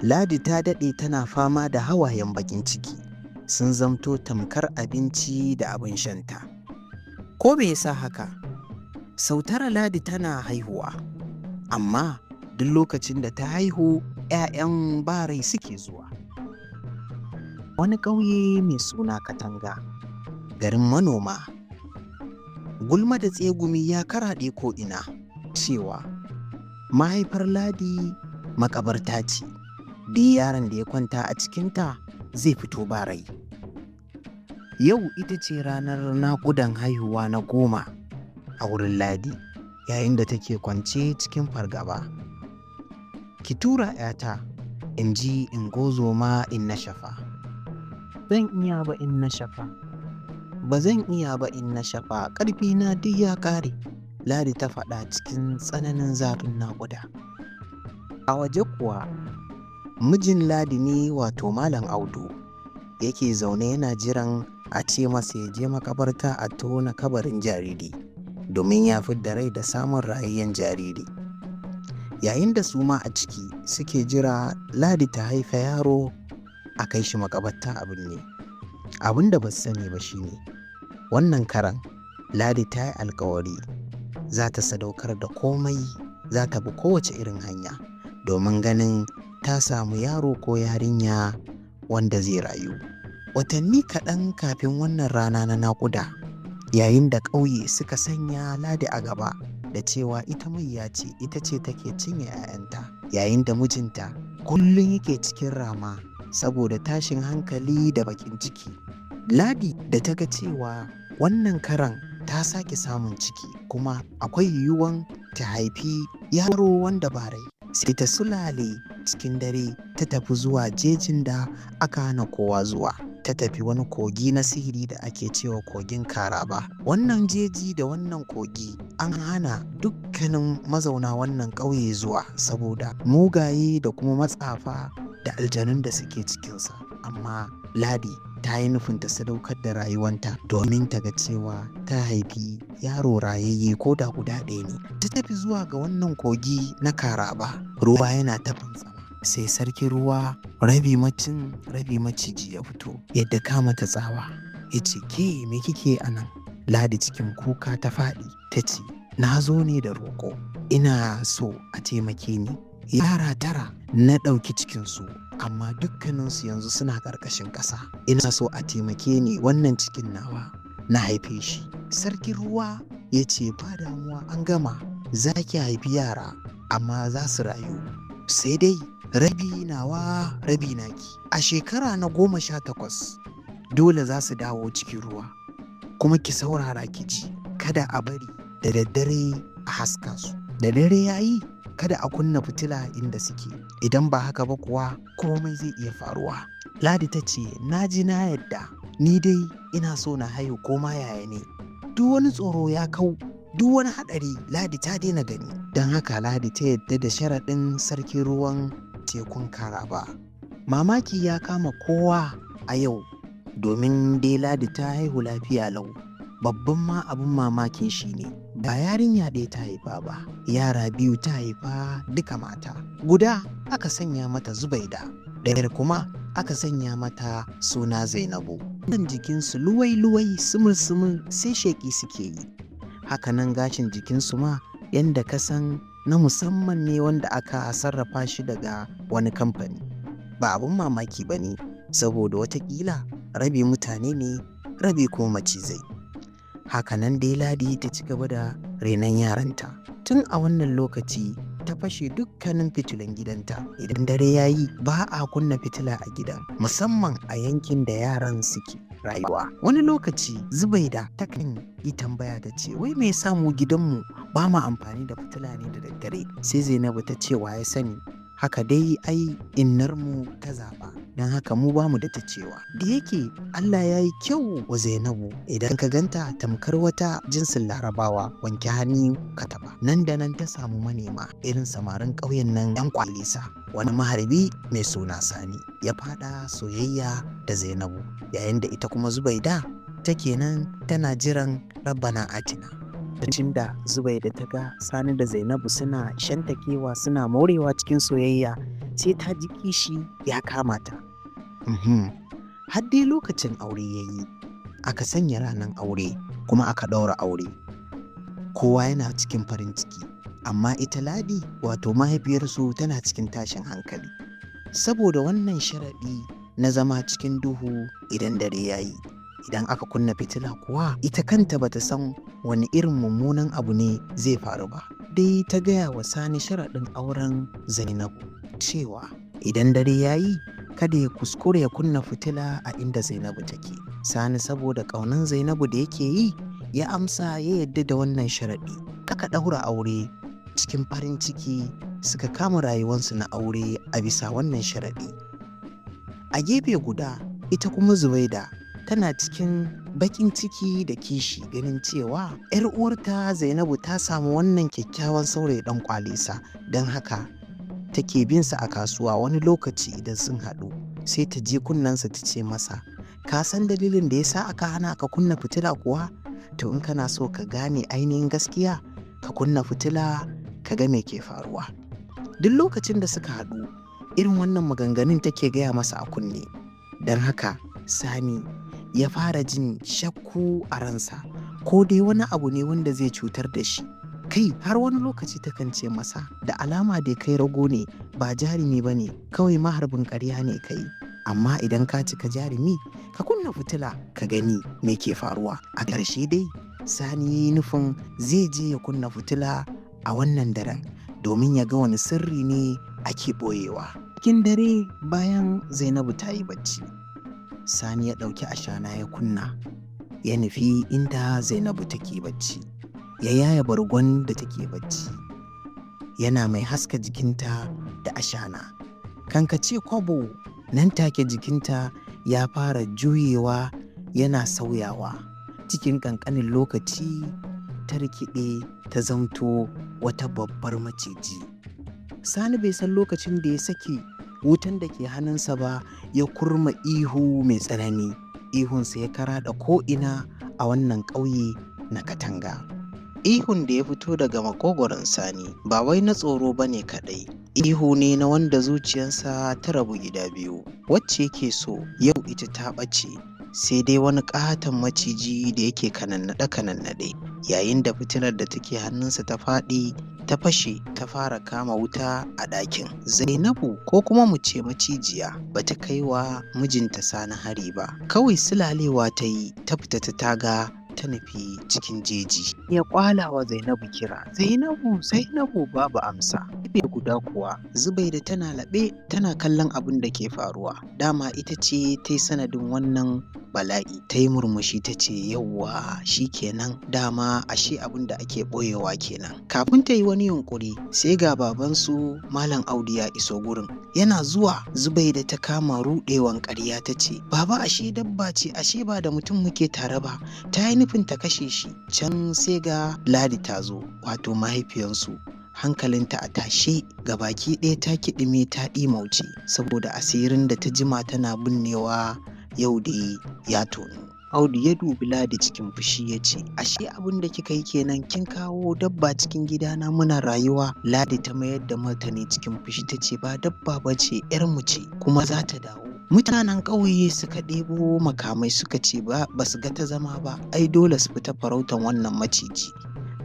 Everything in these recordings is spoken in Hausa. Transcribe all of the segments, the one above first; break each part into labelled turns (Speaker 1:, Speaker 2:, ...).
Speaker 1: Ladi ta daɗe tana fama da hawayen baƙin ciki, sun zamto tamkar abinci da abin shanta. Ko me yasa haka? Sau tara Ladi tana haihuwa, amma duk lokacin da ta haihu 'ya'yan barai suke zuwa. Wani ƙauye mai suna Katanga, garin manoma. Gulma da tsegumi ya karaɗe ko'ina cewa mahaifar Ladi makabarta ce, duk yaron da ya kwanta a cikinta zai fito ba rai. Yau ita ce ranar naƙudan haihuwa na 10 a wurin Ladi, yayin da take kwance cikin fargaba. Ki tura 'yata, in ji ingozoma Inna Shafa. Zan iya ba Inna Shafa. Ba zan iya ba Inna Shafa, ƙarfina duk ya ƙare, Ladi ta faɗa cikin tsananin zafin naƙuda. A waje kuwa, mijin Ladi ne wato Malam Audu yake zaune yana jiran a ce masa ya je makabarta a tona kabarin jariri domin ya fidda rai da samun rayayyen jariri. Yayin da su ma a ciki suke jira Ladi ta haifa yaro a kai shi makabarta a binne. Abin da ba su sani ba shine wannan karan Ladi ta yi alkawari za ta sadaukar da komai, za ta bi kowace irin hanya domin ganin ta samu yaro ko yarinya wanda zai rayu. Watanni kaɗan kafin wannan rana na naƙuda, yayin da ƙauye suka sanya Ladi a gaba da cewa ita mayya ce, ita ce take cinye 'ya'yanta, yayin da mijinta kullum yake cikin rama saboda tashin hankali da baƙin ciki. Ladi da ta ga cewa wannan karan ta sake samun ciki kuma akwai yiwuwan ta haifi yaro wanda ba rai, sai ta sulale cikin dare ta tafi zuwa jejin da aka hana kowa zuwa. Ta tafi wani kogi na sihiri da ake cewa kogin Karaba. Wannan jeji da wannan kogi an hana dukkanin mazauna wannan ƙauye zuwa saboda mugaye da kuma matsafa da aljanun da suke cikinsa. Amma Ladi ta yi nufin ta sadaukar da rayuwanta domin ta ga cewa ta haifi yaro rayayye ko da guda ɗaya ne. Ta tafi zuwa ga wannan kogi na Karaba. Ruwa yana ta fantsama, sai sarki ruwa rabi macin rabi maciji ya fito yadda kama ta tsawa ya ce, ke me kike a nan? Ladi cikin kuka ta faɗi ta ce, na zo ne da roƙo, ina so a taimake ni. Yara 9 na ɗauki cikinsu, amma dukkaninsu yanzu suna ƙarƙashin ƙasa. Ina so a taimake ni, wannan cikin nawa na haife shi. Sarkin ruwa ya ce, ba damuwa, an gama, za ki haifi yara amma za su rayu, sai dai rabi nawa rabi naki. A shekara na 18 dole za su dawo cikin ruwa, kuma ki saurara ki ji, kada a bari da daddare a haska su. Da dare ya yi, kada a kunna fitila inda suke, idan ba haka ba kuwa komai zai iya faruwa. Ladi ta ce, na ji na yadda, ni dai ina so na haihu ko ma yaya ne. Duk wani tsoro ya kau, duk wani haɗari Ladi ta daina gani. Don haka Ladi ta yadda da sharaɗin sarkin ruwan tekun Karaba. Mamaki ya kama kowa a yau domin dai Ladi ta haihu lafiya lau. Babban ma abin mamakin shi ne ba yarinya ɗaya ta haifa ba, yara 2 ta haifa duka mata. Guda aka sanya mata Zubaida, ɗayar kuma aka sanya mata suna Zainabu. Kan jikinsu luwai-luwai sumul-sumul sai sheƙi suke yi. Hakanan gashin jikinsu ma yanda ka san na musamman ne wanda aka sarrafa shi daga wani kamfani. Ba abin mamaki ba ne, saboda watakila rabi mutane ne rabi kuma macizai. Hakanan dai Ladi ta ci gaba da renon yaranta. Tun a wannan lokaci ta fashe dukkanin fitilan gidanta. Idan dare ya yi, ba a kunna fitila a gidan, musamman a yankin da yaran suke rayuwa. Wani lokaci Zubaida takan yi tambaya ta ce, wai me yasa mu gidanmu ba ma amfani da fitila ne da daddare? Sai Zainabu ta ce, wa ya sani, haka dai ai innarmu ta zaɓa, don haka mu ba mu da ta cewa. Da yake Allah ya yi kyau wa Zainabu, idan ka ganta tamkar wata jinsin Larabawa, wanke hannu ka taɓa. Nan da nan ta samu manema irin samarin ƙauyen nan 'yan kwalisa. Wani maharbi mai suna Sani ya faɗa soyayya da Zainabu, yayin da ita kuma Zubaida take nan tana jiran Rabbana Atina. Lokacin da Zubaida ta ga Sani da Zainabu suna shantakewa suna morewa cikin soyayya sai ta ji kishi ya kama ta. Har dai lokacin aure ya yi, aka sanya ranar aure kuma aka ɗaura aure. Kowa yana cikin farin ciki, amma ita Ladi wato mahaifiyarsu tana cikin tashin hankali. Saboda wannan sharaɗi na zama cikin duhu idan dare ya yi. Idan aka kunna fitila kuwa ita kanta bata san wani irin mummunan abu ne zai faru ba. Dai ta gaya wa Sani sharaɗin auren Zainabu cewa idan dare ya yi kada ya kuskure ya kunna fitila a inda Zainabu take. Sani saboda ƙaunar Zainabu da yake yi ya amsa ya yadda da wannan sharaɗi. Aka ɗaura aure cikin farin ciki suka kama rayuwarsu na aure a bisa wannan sharaɗi. A gefe guda ita kuma Zubaida tana cikin baƙin ciki da kishi ganin cewa 'yar uwarta Zainabu ta samu wannan kyakkyawan saurayi ɗan kwalisa, don haka take bin sa a kasuwa wani lokaci idan sun haɗu sai ta je kunnensa ta ce masa, ka san dalilin da yasa aka hana ka kunna fitila kuwa? To in kana so ka gane ainihin gaskiya ka kunna fitila ka ga me ke faruwa. Duk lokacin da suka haɗu irin wannan maganganun take gaya masa a kunne, don haka Sani ya fara jin shakku a ransa ko dai wani abu ne wanda zai cutar da shi. Kai har wani lokaci takan ce masa da alama dai kai rago ne ba jarumi ba ne, kawai maharbin ƙarya ne kai, amma idan ka cika jarumi ka kunna fitila ka gani me ke faruwa. A ƙarshe dai Sani ya yi nufin zai je ya kunna fitila a wannan daren domin ya ga wani sirri ne ake ɓoyewa. Cikin dare bayan Zainabu ta yi bacci, Sani ya ɗauki ashana ya kunna ya nufi inda Zainabu take bacci. Ya yaya bargon da take bacci yana mai haska jikinta da ashana. Kankace kwabo nan take jikinta ya fara juyewa yana sauyawa. Cikin ƙanƙanin lokaci ta rikide ta zamto wata babbar maciji. Sani bai san lokacin da ya saki wutan da ke hannunsa ba ya kurma ihu mai tsanani. Ihunsa ya karaɗa ko'ina a wannan ƙauye na Katanga. Ihun da ya fito daga makogoron Sani ba wai na tsoro ba ne kaɗai. Ihu ne na wanda zuciyarsa ta rabu gida biyu. Wacce yake so yau ita ta ɓace, sai dai wani ƙaton maciji da yake kanannaɗe. Yayin da fitilar da take hannunsa ta faɗi ta fashe ta fara kama wuta a ɗakin. Zainabu ko kuma mu ce macijiya ba ta kai wa mijinta Sani hari ba. Kawai sulalewa ta yi ta fita ta taga ta nufi cikin jeji. Ya kwala wa Zainabu kira, Zainabu babu amsa. Gefe guda kuwa Zubaida tana laɓe tana kallon abin da ke faruwa. Dama ita ce ta yi sanadin wannan bala'i. Ta yi murmushi ta ce yauwa shi kenan, dama ashe abin da ake ɓoyewa kenan. Kafin ta yi wani yunƙuri sai ga babansu Malam Audu ya iso gurin. Yana zuwa Zubaida ta kama ruɗewan ƙarya ta ce, baba ashe dabba ce, ashe ba da mutum muke tare ba. Ta yi nufin ta kashe shi. Can sai ga Ladi ta zo wato mahaifiyarsu. Hankalinta a tashe baki ɗaya ta kiɗime ta ɗimauce saboda asirin da ta jima tana binnewa yau da ya tonu. Audu ya dubi Ladi cikin fushi ya ce, ashe abin da kika yi kenan, kin kawo dabba cikin gidana muna rayuwa. Ladi ta mayar da martani cikin fushi ta ce, ba dabba ba ce, 'yarmu ce kuma za ta dawo. Mutanen ƙauye suka ɗebo makamai suka ce ba su ga ta zama ba, ai dole su fita farautan wannan maciji.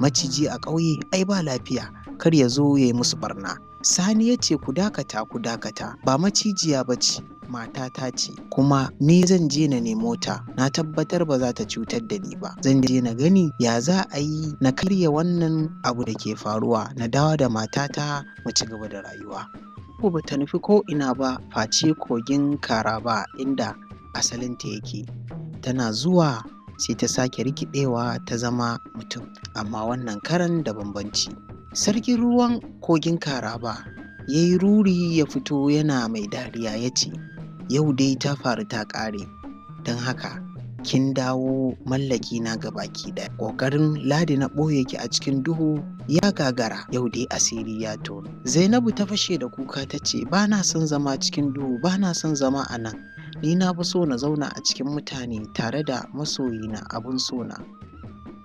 Speaker 1: Maciji a ƙauye ai ba lafiya, kar ya zo ya yi musu barna. Sani ya ce, ku dakata, ba macijiya ba ce, matata ce, kuma ni zan je na nemo ta, na tabbatar ba za ta cutar da ni ba. Zan je na gani ya za a yi na karya wannan abu da ke faruwa, na dawo da matata mu ci gaba da rayuwa. Ko ba ta nufi ko ina ba face kogin Karaba inda asalinta yake. Tana zuwa sai ta sake rikidewa ta zama mutum, amma wannan karan da bambanci. Sarkin ruwan kogin Karaba ya yi ruri ya fito yana mai dariya ya ce, yau dai ta faru ta ƙare, don haka kin dawo mallaki na baki ɗaya. Ƙoƙarin Ladi na ɓoye ki a cikin duhu ya gagara, yau dai asiri ya tono. Zainabu ta fashe da kuka ta ce, ba na son zama cikin duhu, ba na son zama a nan, ni na fi so na zauna a cikin mutane tare da masoyina abun sona.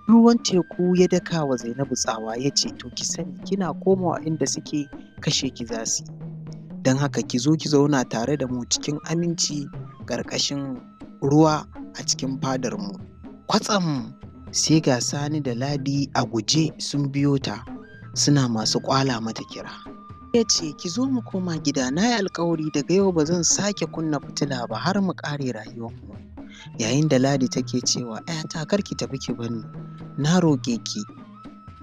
Speaker 1: Ruwan teku ya daka wa Zainabu tsawa ya ce, to ki sani kina komawa inda suke kashe ki za su yi. Don haka ki zo ki zauna tare da mu cikin aminci ƙarƙashin ruwa a cikin fadarmu. Kwatsam sai ga Sani da Ladi a guje sun biyo ta suna masu ƙwala mata kira. Ya ce, ki zo mu koma gida, na yi alkawari daga yau ba zan sake kunna fitila ba har mu ƙare rayuwarmu. Yayin da Ladi take cewa, ‘yata kar ki tafi ki bani, na roƙe ki.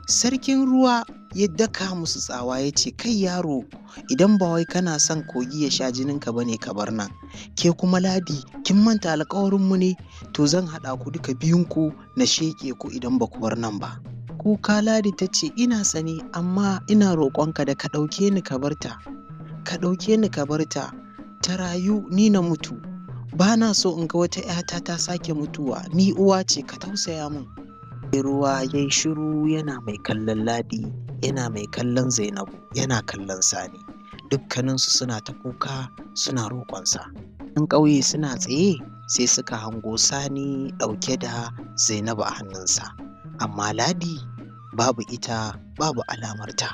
Speaker 1: Sarkin ruwa ya daka musu tsawa ya ce, kai yaro, idan ba wai kana son kogi ya sha jininka ba ne ka bar nan. Ke kuma Ladi, kin manta alkawarinmu ne? To zan haɗa ku duka biyunku na sheƙe ku idan ba ku bar nan ba. Kuka Ladi ta ce, ina sani, amma ina roƙonka da ka ɗauke ni ka bar ta. Ka ɗauke ni ka bar ta, ta rayu ni na mutu. Ba na so in ga wata ‘yata ta sake mutuwa, ni uwa ce, ka tausaya min. Ruwa ya yi shiru yana mai kallon Ladi, yana mai kallon Zainabu, yana kallon Sani. Dukkaninsu suna ta kuka suna roƙonsa. ‘Yan ƙauye suna tsaye sai suka hango Sani ɗauke da Zainabu a hannunsa. Amma Ladi babu ita, babu alamarta.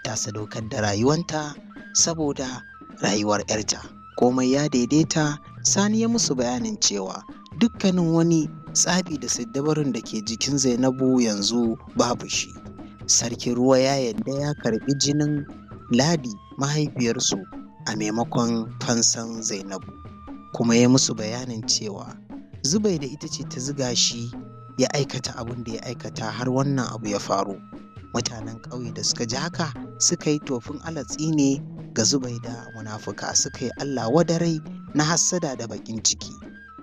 Speaker 1: Ta sadaukar da rayuwanta saboda rayuwar ‘yarta. Komai ya daidaita. Sani ya musu bayanin cewa dukkanin wani tsafi da siddabarin da ke jikin Zainabu yanzu babu shi. Sarkin ruwa ya yarda ya karɓi jinin Ladi mahaifiyarsu a maimakon fansan Zainabu. Kuma ya musu bayanin cewa Zubaida ita ce ta ziga shi ya aikata abin da ya aikata har wannan abu ya faru. Mutanen ƙauye da suka ji haka suka yi tofin alatsi ne ga Zubaida munafuka, suka yi Allah wadarai na hassada da baƙin ciki.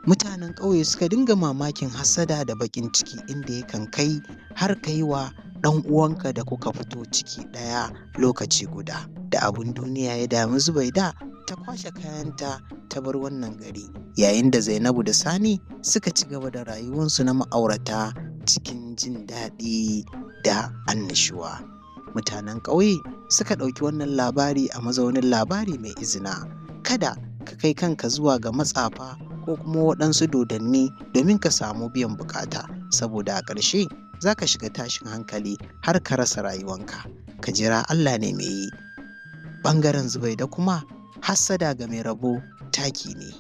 Speaker 1: Mutanen ƙauye suka dinga mamakin hassada da baƙin ciki, inda yakan kai har ka yi wa ɗan uwanka da kuka fito ciki ɗaya lokaci guda. Da abin duniya ya dami Zubaida, ta kwashe kayanta ta bar wannan gari, yayin da Zainabu da Sani suka ci gaba da rayuwarsu na ma'aurata cikin jin daɗi da annashuwa. Mutanen ƙauye suka ɗauki wannan labari a mazaunin labari mai izina. Kada ka kai kanka zuwa ga matsafa ko kuma waɗansu dodanni domin ka samu biyan bukata, saboda a ƙarshe za ka shiga tashin hankali har ka rasa rayuwanka. Ka jira Allah ne mai yi. Ɓangaren Zubaida kuma hassada ga mai rabo taki ne.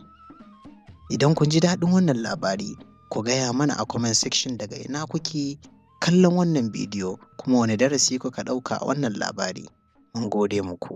Speaker 1: Idan kun ji daɗin wannan labari, ku gaya mana a comment section daga ina kuke kallon wannan bidiyo kuma wani darasi kuka ɗauka a wannan labari. Mun gode muku.